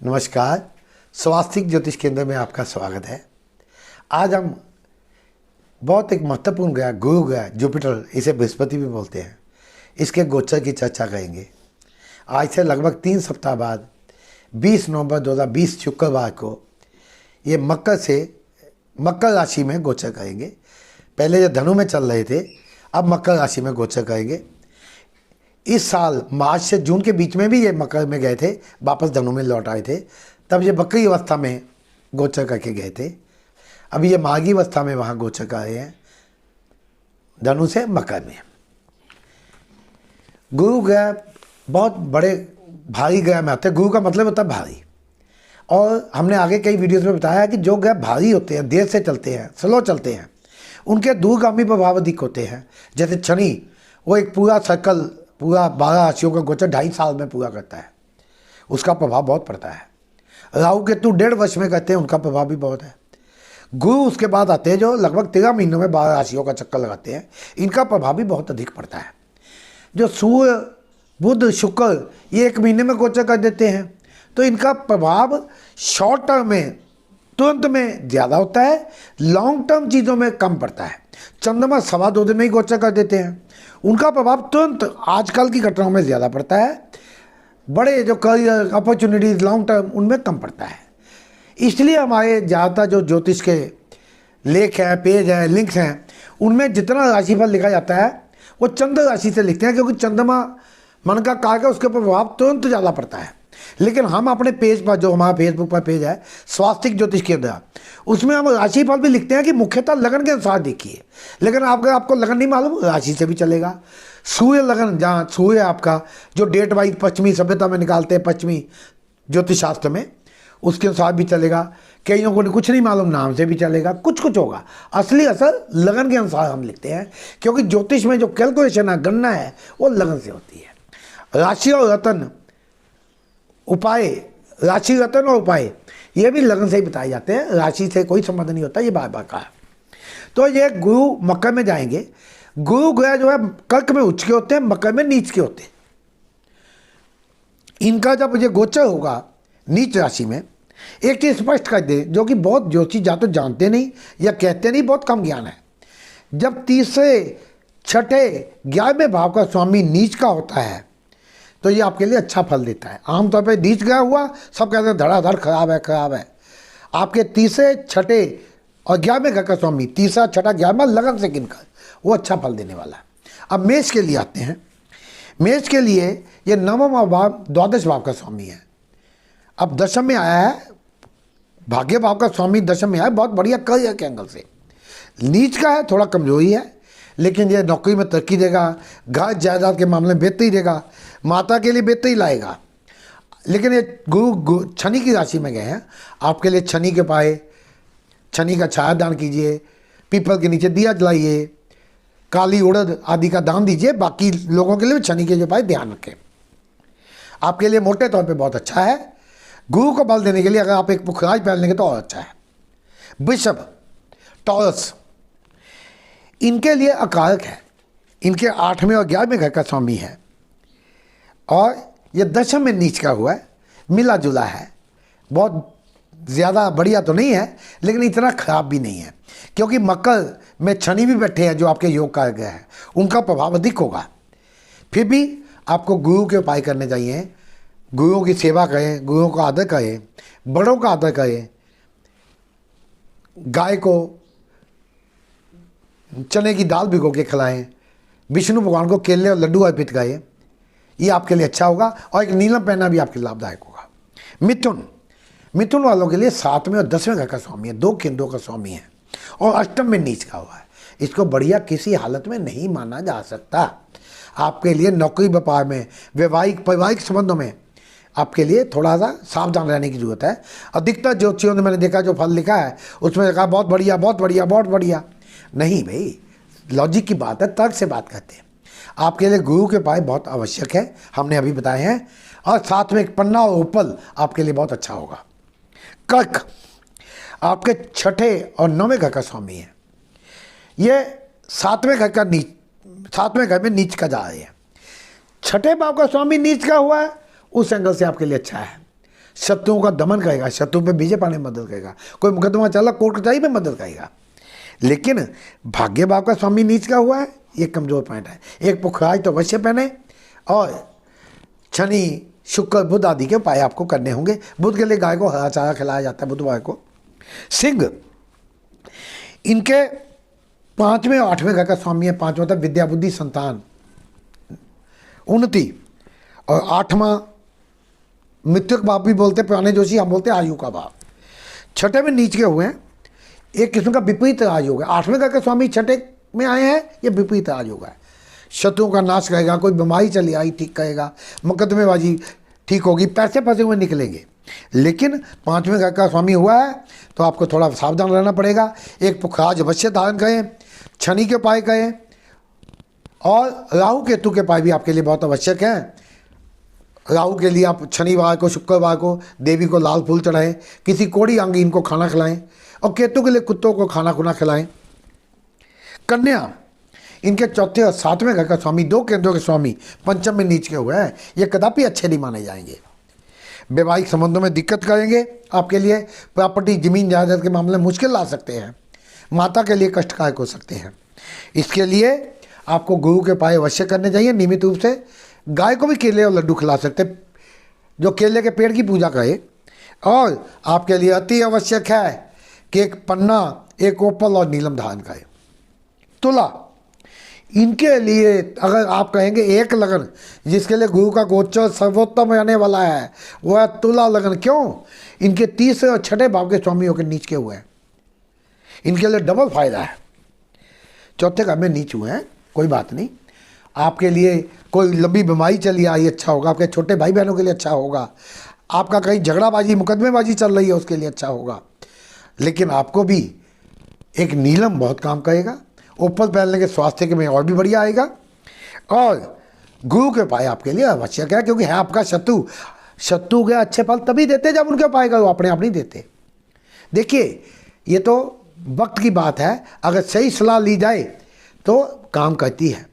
नमस्कार। स्वास्तिक ज्योतिष केंद्र में आपका स्वागत है। आज हम बहुत एक महत्वपूर्ण ग्रह गुरु ग्रह जुपिटर, इसे बृहस्पति भी बोलते हैं, इसके गोचर की चर्चा करेंगे। आज से लगभग 3 सप्ताह बाद 20 नवंबर 2020 शुक्रवार को ये मकर राशि में गोचर करेंगे। पहले ये धनु में चल रहे थे, अब मकर राशि में गोचर करेंगे। इस साल मार्च से जून के बीच में भी ये मकर में गए थे, वापस धनु में लौट आए थे, तब ये बकरी अवस्था में गोचर करके गए थे। अभी ये माघी अवस्था में वहाँ गोचर कर रहे हैं, धनु से मकर में। गुरु ग्रह बहुत बड़े भारी ग्रह में आते हैं। गुरु का मतलब होता है भारी, और हमने आगे कई वीडियोस में बताया कि जो ग्रह भारी होते हैं, देर से चलते हैं, स्लो चलते हैं, उनके दूरगामी प्रभाव अधिक होते हैं। जैसे शनि, वो एक पूरा सर्कल, पूरा 12 राशियों का गोचर 2.5 साल में पूरा करता है, उसका प्रभाव बहुत पड़ता है। राहु केतु 1.5 वर्ष में करते हैं, उनका प्रभाव भी बहुत है। गुरु उसके बाद आते हैं जो लगभग 13 महीनों में 12 राशियों का चक्कर लगाते हैं, इनका प्रभाव भी बहुत अधिक पड़ता है। जो सूर्य, बुध, शुक्र ये 1 महीने में गोचर कर देते हैं, तो इनका प्रभाव शॉर्ट टर्म में, तुरंत में ज़्यादा होता है, लॉन्ग टर्म चीज़ों में कम पड़ता है। चंद्रमा 2.25 दिन में ही गोचर कर देते हैं, उनका प्रभाव तुरंत आजकल की घटनाओं में ज़्यादा पड़ता है। बड़े जो करियर अपॉर्चुनिटीज़ लॉन्ग टर्म, उनमें कम पड़ता है। इसलिए हमारे ज़्यादातर जो ज्योतिष के लेख हैं, पेज हैं, लिंक्स हैं, उनमें जितना राशिफल लिखा जाता है वो चंद्र राशि से लिखते हैं, क्योंकि चंद्रमा मन का कारक है, उसके प्रभाव तुरंत ज़्यादा पड़ता है। लेकिन हम अपने पेज पर, जो हमारा फेसबुक पर पेज है स्वास्तिक ज्योतिष केंद्र, उसमें हम राशिफल भी लिखते हैं कि मुख्यतः लगन के अनुसार देखिए। लेकिन आपको लगन नहीं मालूम, राशि से भी चलेगा। सूर्य लगन, जहाँ सूर्य आपका जो डेट वाइज पश्चिमी सभ्यता में निकालते हैं, पश्चिमी ज्योतिष शास्त्र में, उसके अनुसार भी चलेगा। कईयों को कुछ नहीं मालूम, नाम से भी चलेगा, कुछ होगा। असली असर लगन के अनुसार हम लिखते हैं, क्योंकि ज्योतिष में जो कैलकुलेशन है, गणना है, वो लगन से होती है। राशि और रतन उपाय, राशि रतन और उपाय ये भी लगन से ही बताए जाते हैं, राशि से कोई संबंध नहीं होता, ये बार बार कहा। तो ये गुरु मकर में जाएंगे। गुरु ग्रह जो है कर्क में उच्च के होते हैं, मकर में नीच के होते हैं। इनका जब ये गोचर होगा नीच राशि में, एक चीज स्पष्ट कर दे, जो कि बहुत ज्योतिष या तो जानते नहीं या कहते नहीं, बहुत कम ज्ञान है। जब तीसरे, छठे, 11वें भाव का स्वामी नीच का होता है, तो ये आपके लिए अच्छा फल देता है। आमतौर पे नीच गया हुआ सब कहते हैं धड़ाधड़ खराब है, खराब है। आपके तीसरे, छठे और 11वें घर का स्वामी, तीसरा, छठा, 11वां लगन से गिनकर, वो अच्छा फल देने वाला है। अब मेष के लिए आते हैं। मेष के लिए ये 9वां भाव 12 भाव का स्वामी है, अब दशम में आया है। भाग्य भाव का स्वामी दशम में आया, बहुत बढ़िया करियर के एंगल से। नीच का है, थोड़ा कमजोरी है, लेकिन ये नौकरी में तरक्की देगा, घर जायदाद के मामले में बेहतरी देगा, माता के लिए बेहतरी लाएगा। लेकिन ये गुरु शनि की राशि में गए हैं, आपके लिए शनि के पाए, शनि का छाया दान कीजिए, पीपल के नीचे दिया जलाइए, काली उड़द आदि का दान दीजिए। बाकी लोगों के लिए शनि के जो पाए ध्यान रखें। आपके लिए मोटे तौर पे बहुत अच्छा है। गुरु को बल देने के लिए अगर आप एक पुखराज पहन लेंगे तो और अच्छा है। वृषभ, टॉरस, इनके लिए अकारक है, इनके 8वें और 11वें घर का स्वामी है, और ये दशम में नीच का हुआ है, मिला जुला है। बहुत ज़्यादा बढ़िया तो नहीं है, लेकिन इतना खराब भी नहीं है, क्योंकि मकर में शनि भी बैठे हैं जो आपके योग का ग्रह है, उनका प्रभाव अधिक होगा। फिर भी आपको गुरु के उपाय करने चाहिए। गुरुओं की सेवा करें, गुरुओं का आदर करें, बड़ों का आदर करें, गाय को चने की दाल भिगो के खिलाएं, विष्णु भगवान को केले और लड्डू अर्पित करें, ये आपके लिए अच्छा होगा। और एक नीलम पहनना भी आपके लिए लाभदायक होगा। मिथुन वालों के लिए 7वें और 10वें घर का स्वामी है, 2 केंद्रों का स्वामी है, और अष्टम में नीच का हुआ है। इसको बढ़िया किसी हालत में नहीं माना जा सकता। आपके लिए नौकरी व्यापार में, वैवाहिक संबंधों में आपके लिए थोड़ा सा सावधान रहने की जरूरत है। अधिकतर ज्योतिषियों ने, मैंने देखा, जो फल लिखा है उसमें कहा बहुत बढ़िया, बहुत बढ़िया, बहुत बढ़िया। नहीं भाई, लॉजिक की बात है, तर्क से बात करते हैं। आपके लिए गुरु के उपाय बहुत आवश्यक है, हमने अभी बताए हैं। और साथ में एक पन्ना और उपल आपके लिए बहुत अच्छा होगा। कर्क आपके 6ठे और 9वें घर का स्वामी है। ये 7वें घर में नीच का जा रही है। 6ठे भाव का स्वामी नीच का हुआ है, उस एंगल से आपके लिए अच्छा है। शत्रुओं का दमन करेगा, शत्रु पे विजय पाने में मदद करेगा, कोई मुकदमा चला कोर्ट कचहरी में मदद करेगा। लेकिन भाग्य भाव का स्वामी नीच का हुआ है, ये कमजोर पॉइंट है। एक पुखराज तो अवश्य पहने, और शनि शुक्र बुध आदि के उपाय आपको करने होंगे। बुध के लिए गाय को हरा चारा खिलाया जाता है बुधवार को। सिंह, इनके 5वें और 8वें घर का स्वामी है। 5वां मतलब विद्या बुद्धि संतान उन्नति, और 8वां मृत्यु का भाव भी बोलते हैं पुराने जोशी, हम बोलते हैं आयु का भाव। छठे में नीच के हुए हैं, एक किस्म का विपरीत राजयोग है। 8वें घर के स्वामी छठे में आए हैं, ये विपरीत राजयोग है। शत्रुओं का नाश करेगा, कोई बीमारी चली आई ठीक करेगा, मुकदमेबाजी ठीक होगी, पैसे फंसे हुए निकलेंगे। लेकिन 5वें घर का स्वामी हुआ है तो आपको थोड़ा सावधान रहना पड़ेगा। एक पुखराज अवश्य धारण करें, शनि के उपाय करें, और राहु केतु के उपाय भी आपके लिए बहुत आवश्यक हैं। राहु के लिए आप शनिवार को शुक्रवार को देवी को लाल फूल चढ़ाएं, किसी कोड़ी अंगहीन को खाना खिलाएं, और केतु के लिए कुत्तों को खाना खुना खिलाएं। कन्या, इनके चौथे और 7वें घर का स्वामी, 2 केंद्रों के स्वामी पंचम में नीच के हुए हैं, ये कदापि अच्छे नहीं माने जाएंगे। वैवाहिक संबंधों में दिक्कत करेंगे आपके लिए। प्रॉपर्टी जमीन जायदाद के मामले में मुश्किल ला सकते हैं, माता के लिए कष्टकारक हो सकते हैं। इसके लिए आपको गुरु के उपाय अवश्य करने चाहिए। नियमित रूप से गाय को भी केले और लड्डू खिला सकते, जो केले के पेड़ की पूजा करे। और आपके लिए अति आवश्यक है कि एक पन्ना, एक ओपल और नीलम धारण करें। तुला, इनके लिए अगर आप कहेंगे एक लगन जिसके लिए गुरु का गोचर सर्वोत्तम आने वाला है, वह है तुला लगन। क्यों? इनके 3 और 6 भाव के स्वामी होकर नीच के हुए हैं, इनके लिए डबल फायदा है। चौथे घर में नीच हुए हैं, कोई बात नहीं, आपके लिए कोई लंबी बीमारी चली आई अच्छा होगा, आपके छोटे भाई बहनों के लिए अच्छा होगा, आपका कहीं झगड़ाबाजी मुकदमेबाजी चल रही है उसके लिए अच्छा होगा। लेकिन आपको भी एक नीलम बहुत काम करेगा। ओपल पहनने के स्वास्थ्य के में और भी बढ़िया आएगा। और गुरु के उपाय आपके लिए आवश्यक है, क्योंकि है आपका शत्रु। शत्रु के अच्छे फल तभी देते जब उनके उपाय करो, अपने आप नहीं देते। देखिए, ये तो वक्त की बात है, अगर सही सलाह ली जाए तो काम करती है।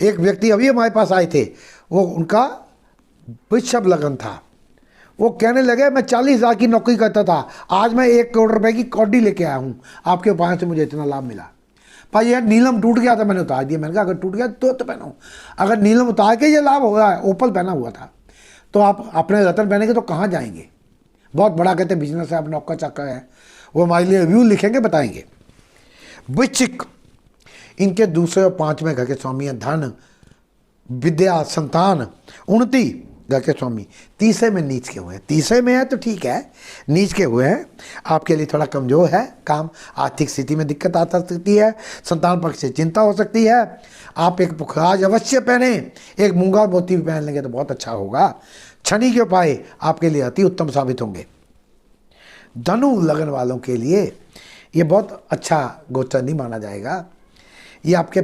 एक व्यक्ति अभी हमारे पास आए थे, वो उनका वृषभ लगन था। वो कहने लगे मैं 40,000 की नौकरी करता था, आज मैं 1 करोड़ रुपए की कौडी लेके आया हूँ, आपके उपाय से मुझे इतना लाभ मिला। भाई यार नीलम टूट गया था, मैंने उतार दिया। मैंने कहा अगर टूट गया तो पहनो, अगर नीलम उतार के ये लाभ हो रहा है, ओपल पहना हुआ था, तो आप अपने रतन पहनेंगे तो कहाँ जाएंगे। बहुत बड़ा कहते बिजनेस है, आप नौका चक्कर है, वो हमारे लिए रिव्यू लिखेंगे, बताएंगे। वृश्चिक, इनके 2 और 5वें घर के स्वामी हैं। धन, विद्या, संतान, उन्नति घर के स्वामी 3 में नीच के हुए हैं। 3 में है तो ठीक है, नीच के हुए हैं, आपके लिए थोड़ा कमजोर है काम। आर्थिक स्थिति में दिक्कत आ सकती है, संतान पक्ष से चिंता हो सकती है। आप एक पुखराज अवश्य पहने, एक मूंगा मोती भी पहन लेंगे तो बहुत अच्छा होगा। शनि के उपाय आपके लिए अति उत्तम साबित होंगे। धनु लगन वालों के लिए ये बहुत अच्छा गोचर नहीं माना जाएगा। ये आपके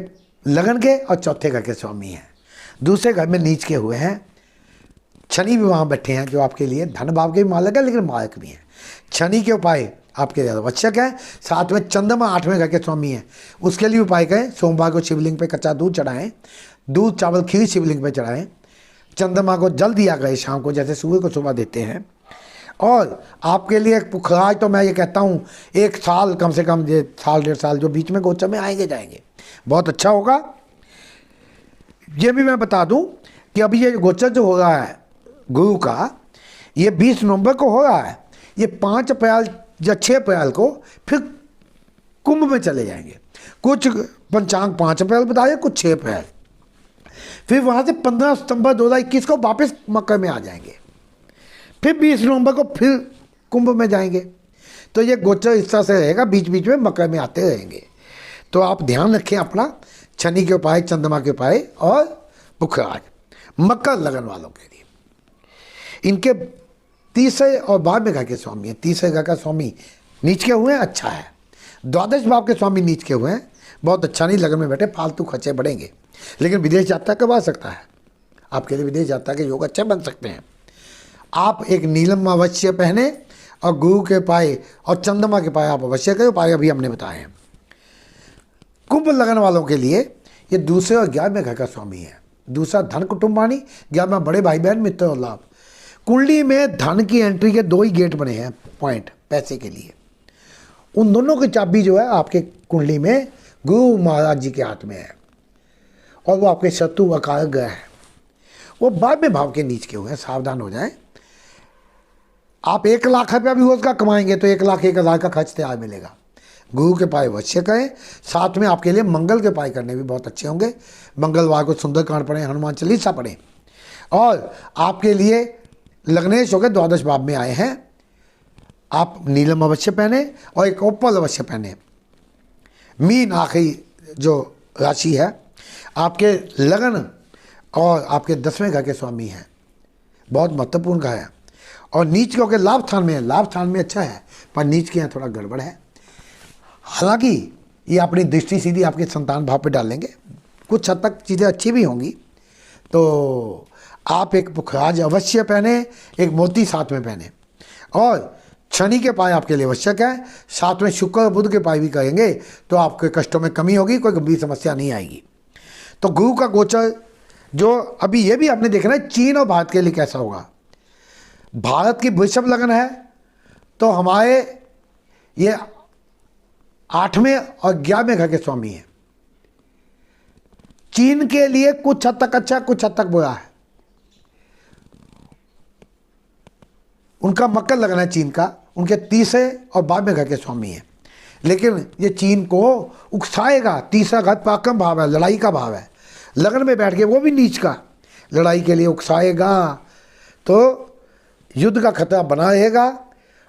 लगन के और चौथे घर के स्वामी हैं। दूसरे घर में नीच के हुए हैं, शनि भी वहाँ बैठे हैं, जो आपके लिए धन भाव के भी मालक है, लेकिन मालक भी हैं। शनि के उपाय आपके लिए आवश्यक है। 7 में चंद्रमा 8वें घर के स्वामी हैं, उसके लिए उपाय करें। सोमवार को शिवलिंग पे कच्चा दूध चढ़ाएं, दूध चावल खीर शिवलिंग पे चढ़ाएं। चंद्रमा को जल दिया गए शाम को, जैसे सूर्य को सुबह देते हैं। और आपके लिए एक पुखराज तो मैं ये कहता हूँ 1 साल कम से कम, 1.5 साल जो बीच में गोचर में आएंगे जाएंगे, बहुत अच्छा होगा। ये भी मैं बता दूं कि अभी ये गोचर जो हो रहा है गुरु का, ये 20 नवंबर को हो रहा है। ये 5 अप्रैल या 6 अप्रैल को फिर कुंभ में चले जाएंगे। कुछ पंचांग 5 अप्रैल बताए, कुछ 6 अप्रैल। फिर वहाँ से 15 सितंबर 2021 को वापस मकर में आ जाएंगे। फिर 20 नवंबर को फिर कुंभ में जाएंगे। तो ये गोचर इस तरह से रहेगा, बीच बीच में मकर में आते रहेंगे। तो आप ध्यान रखें अपना, शनि के उपाय, चंद्रमा के उपाय और पुखराज। मकर लगन वालों के लिए इनके 30 और 12वें घर के स्वामी हैं। 30 घर का स्वामी नीच के हुए हैं, अच्छा है। 12 भाव के स्वामी नीच के हुए हैं, बहुत अच्छा नहीं। लगन में बैठे फालतू खर्चे बढ़ेंगे, लेकिन विदेश यात्रा करवा सकता है। आपके लिए विदेश यात्रा के योग अच्छे बन सकते हैं। आप एक नीलम अवश्य पहने, और गुरु के उपाय और चंद्रमा के उपाय आप अवश्य करें। उपाय अभी हमने बताए हैं। कुंभ लगन वालों के लिए ये 2 और 11वें घर का स्वामी है। दूसरा धन कुटुंबानी, 11वां बड़े भाई बहन मित्र और लाभ। कुंडली में धन की एंट्री के 2 ही गेट बने हैं पॉइंट पैसे के लिए। उन दोनों की चाबी जो है आपके कुंडली में गुरु महाराज जी के हाथ में है, और वो आपके शत्रु व कारक ग्रह है। वो बाद में भाव के नीच के हुए हैं, सावधान हो जाएं। आप 1 लाख रुपया भी रोज का कमाएंगे तो 1,01,000 का खर्च तैयार मिलेगा। गुरु के पाए अवश्य करें। साथ में आपके लिए मंगल के पाए करने भी बहुत अच्छे होंगे। मंगलवार को सुंदरकांड पढ़ें, हनुमान चालीसा पढ़ें। और आपके लिए लग्नेश होकर 12 भाव में आए हैं। आप नीलम अवश्य पहने और एक ओपल अवश्य पहने। मीन आखिरी जो राशि है आपके लगन और आपके 10वें घर के स्वामी हैं, बहुत महत्वपूर्ण घर है। और नीच के लाभ स्थान में है, लाभ स्थान में अच्छा है, पर नीच के यहाँ थोड़ा गड़बड़ है। हालांकि ये अपनी दृष्टि सीधी आपके संतान भाव पे डालेंगे, कुछ हद तक चीज़ें अच्छी भी होंगी। तो आप एक पुखराज अवश्य पहने, एक मोती साथ में पहने। और शनि के पाए आपके लिए आवश्यक है। साथ में शुक्र और बुध के पाए भी करेंगे तो आपके कष्टों में कमी होगी, कोई गंभीर समस्या नहीं आएगी। तो गुरु का गोचर जो अभी ये भी आपने देखना है चीन और भारत के लिए कैसा होगा। भारत की वृषभ लगन है तो हमारे ये 8वें और 11वें घर के स्वामी हैं। चीन के लिए कुछ हद तक अच्छा, कुछ हद तक बुरा है। उनका मकर लगन है चीन का, उनके 30वें और 12वें घर के स्वामी हैं। लेकिन ये चीन को उकसाएगा। 30वां घर पराक्रम भाव है, लड़ाई का भाव है। लगन में बैठ के वो भी नीच का लड़ाई के लिए उकसाएगा, तो युद्ध का खतरा बना रहेगा।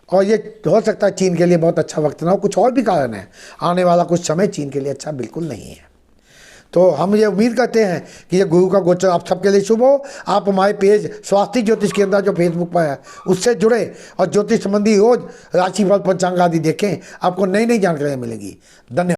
और ये हो सकता है चीन के लिए बहुत अच्छा वक्त ना हो, कुछ और भी कारण है। आने वाला कुछ समय चीन के लिए अच्छा बिल्कुल नहीं है। तो हम ये उम्मीद करते हैं कि ये गुरु का गोचर आप सबके लिए शुभ हो। आप हमारे पेज स्वास्तिक ज्योतिष केंद्र जो फेसबुक पर है उससे जुड़े और ज्योतिष संबंधी रोज राशिफल पंचांग आदि देखें, आपको नई नई जानकारियाँ मिलेगी। धन्यवाद।